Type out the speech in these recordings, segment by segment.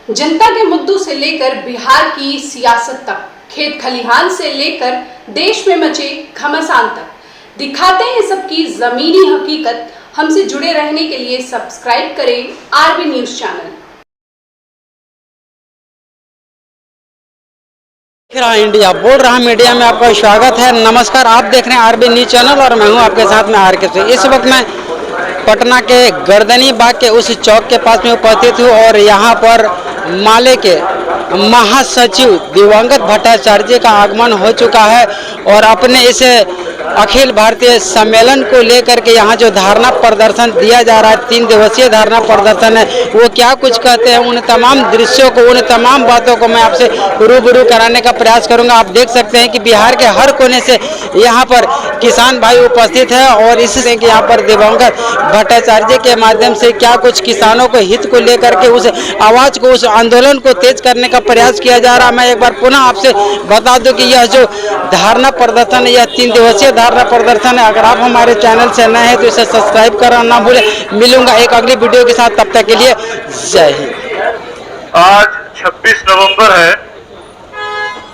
जनता के मुद्दों से लेकर बिहार की सियासत तक, खेत खलिहान से लेकर देश में मचे घमासान तक दिखाते हैं सबकी जमीनी हकीकत। हमसे जुड़े रहने के लिए सब्सक्राइब करें आरबी न्यूज चैनल। इंडिया बोल रहा मीडिया में आपका स्वागत है। नमस्कार, आप देख रहे हैं आरबी न्यूज चैनल और मैं हूं आपके साथ में आर के से। इस वक्त मैं पटना के गर्दनी बाग के उस चौक के पास में उपस्थित हूं और यहां पर माले के महासचिव दिवंगत भट्टाचार्य का आगमन हो चुका है और अपने इस अखिल भारतीय सम्मेलन को लेकर के यहाँ जो धरना प्रदर्शन दिया जा रहा है, 3 दिवसीय धरना प्रदर्शन है, वो क्या कुछ कहते हैं, उन तमाम दृश्यों को, उन तमाम बातों को मैं आपसे रूबरू कराने का प्रयास करूंगा। आप देख सकते हैं कि बिहार के हर कोने से यहाँ पर किसान भाई उपस्थित है और इससे कि यहाँ पर दिवंगत भट्टाचार्य के माध्यम से क्या कुछ किसानों को हित को लेकर के उस आवाज को, उस आंदोलन को तेज करने का प्रयास किया जा रहा। मैं एक बार पुनः आपसे बता दूं कि यह जो धरना प्रदर्शन है, यह 3 दिवसीय धरना प्रदर्शन है। अगर आप हमारे चैनल से नए हैं तो इसे सब्सक्राइब करना ना भूलें। मिलूंगा एक अगली वीडियो के साथ, तब तक के लिए जय हिंद। आज 26 नवंबर है।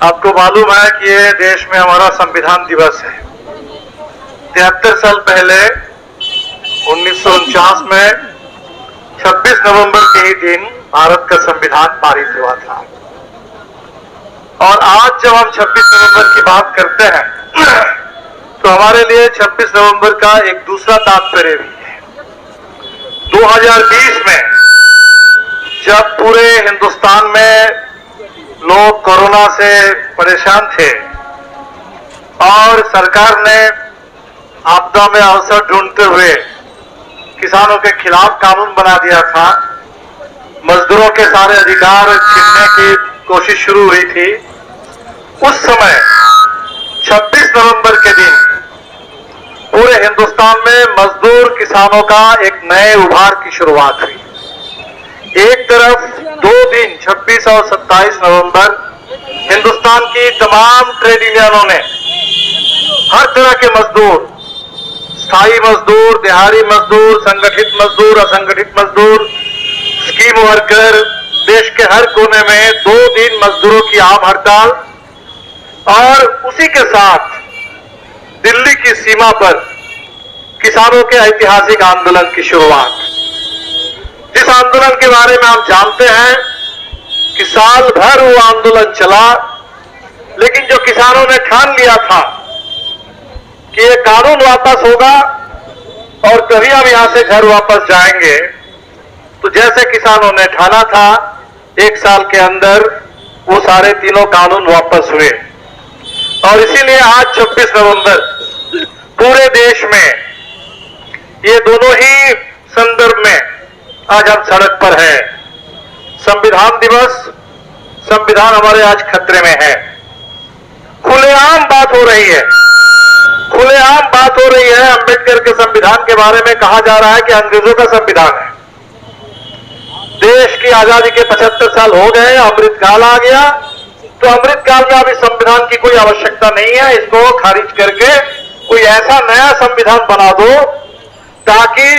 आपको मालूम है कि ये देश में हमारा संविधान दिवस है। 73 साल पहले 1949 में 26 नवंबर के ही दिन भारत का संविधान पारित हुआ था। और आज जब हम 26 नवंबर की बात करते हैं तो हमारे लिए 26 नवंबर का एक दूसरा तात्पर्य भी है। 2020 में जब पूरे हिंदुस्तान में लोग कोरोना से परेशान थे और सरकार ने आपदा में अवसर ढूंढते हुए किसानों के खिलाफ कानून बना दिया था, मजदूरों के सारे अधिकार छीनने की कोशिश शुरू हुई थी, उस समय 26 नवंबर के दिन पूरे हिंदुस्तान में मजदूर किसानों का एक नए उभार की शुरुआत हुई। एक तरफ 2 दिन 26 और 27 नवंबर हिंदुस्तान की तमाम ट्रेड यूनियनों ने हर तरह के मजदूर, स्थायी मजदूर, दिहाड़ी मजदूर, संगठित मजदूर, असंगठित मजदूर, स्कीम वर्कर, देश के हर कोने में 2 दिन मजदूरों की आम हड़ताल और उसी के साथ दिल्ली की सीमा पर किसानों के ऐतिहासिक आंदोलन की शुरुआत। जिस आंदोलन के बारे में हम जानते हैं कि साल भर वो आंदोलन चला, लेकिन जो किसानों ने ठान लिया था कि ये कानून वापस होगा और कभी हम यहां से घर वापस जाएंगे, तो जैसे किसानों ने ठाना था, 1 साल के अंदर वो सारे तीनों कानून वापस हुए। और इसीलिए आज 26 नवंबर पूरे देश में ये दोनों ही संदर्भ में आज हम सड़क पर हैं। संविधान दिवस, संविधान हमारे आज खतरे में है। खुलेआम बात हो रही है, खुलेआम बात हो रही है। अंबेडकर के संविधान के बारे में कहा जा रहा है कि अंग्रेजों का संविधान है। देश की आजादी के 75 साल हो गए, अमृतकाल आ गया, तो अमृतकाल में अब इस संविधान की कोई आवश्यकता नहीं है। इसको खारिज करके कोई ऐसा नया संविधान बना दो ताकि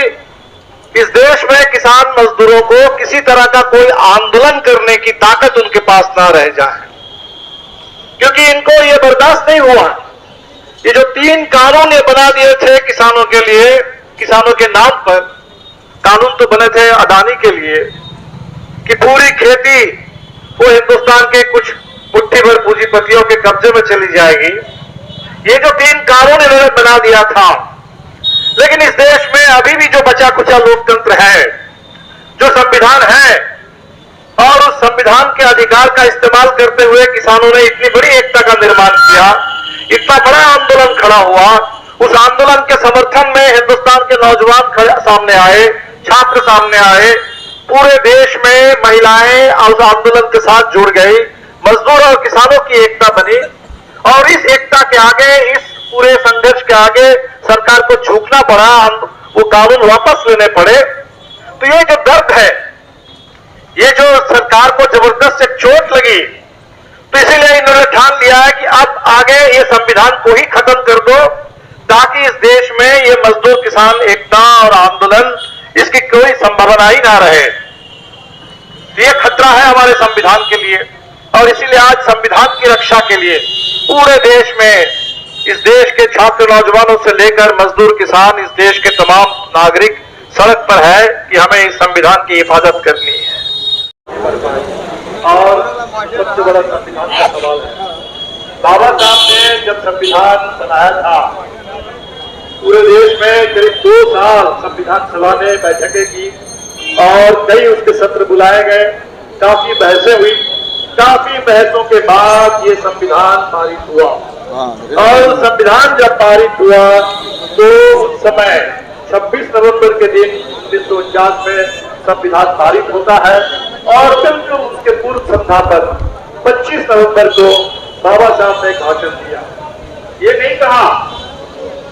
इस देश में किसान मजदूरों को किसी तरह का कोई आंदोलन करने की ताकत उनके पास ना रह जाए, क्योंकि इनको ये बर्दाश्त नहीं हुआ। ये जो 3 कानून ये बना दिए थे किसानों के लिए, किसानों के नाम पर कानून तो बने थे अडानी के लिए कि पूरी खेती वो हिंदुस्तान के कुछ मुट्ठी भर पूंजीपतियों के कब्जे में चली जाएगी। ये जो 3 कानून इन्होंने बना दिया था, लेकिन इस देश में अभी भी जो बचा कुचा लोकतंत्र है, जो संविधान है, और उस संविधान के अधिकार का इस्तेमाल करते हुए किसानों ने इतनी बड़ी एकता का निर्माण किया, इतना बड़ा आंदोलन खड़ा हुआ। उस आंदोलन के समर्थन में हिंदुस्तान के नौजवान सामने आए, छात्र सामने आए, पूरे देश में महिलाएं उस आंदोलन के साथ जुड़ गई, मजदूर और किसानों की एकता बनी। और इस एकता के आगे, इस पूरे संघर्ष के आगे सरकार को झुकना पड़ा, वो कानून वापस लेने पड़े। तो ये जो दर्द है, ये जो सरकार को जबरदस्त एक चोट लगी, तो इसीलिए इन्होंने ठान लिया है कि अब आगे ये संविधान को ही खत्म कर दो ताकि इस देश में ये मजदूर किसान एकता और आंदोलन इसकी कोई संभावना ही ना रहे। ये खतरा खड़ा है हमारे संविधान के लिए। और इसीलिए आज संविधान की रक्षा के लिए पूरे देश में, इस देश के छात्र नौजवानों से लेकर मजदूर किसान, इस देश के तमाम नागरिक सड़क पर है कि हमें इस संविधान की हिफाजत करनी है। और सबसे बड़ा संविधान का सवाल है, बाबा साहब ने जब संविधान बनाया था, पूरे देश में करीब 2 साल संविधान सभा ने बैठकें की और कई उसके सत्र बुलाए गए, काफी बहसें हुई। काफी बहसों के बाद ये संविधान पारित हुआ। और संविधान जब पारित हुआ तो उस समय 26 नवंबर के दिन 1949 में संविधान पारित होता है। और बिल्कुल उसके पूर्व संस्थापक 25 नवंबर को बाबा साहब ने भाषण दिया। ये नहीं कहा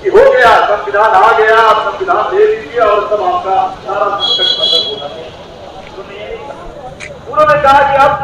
कि हो गया, संविधान आ गया, आप संविधान दे दीजिए और सब आपका सारा संकट खत्म होगा। उन्होंने कहा कि आप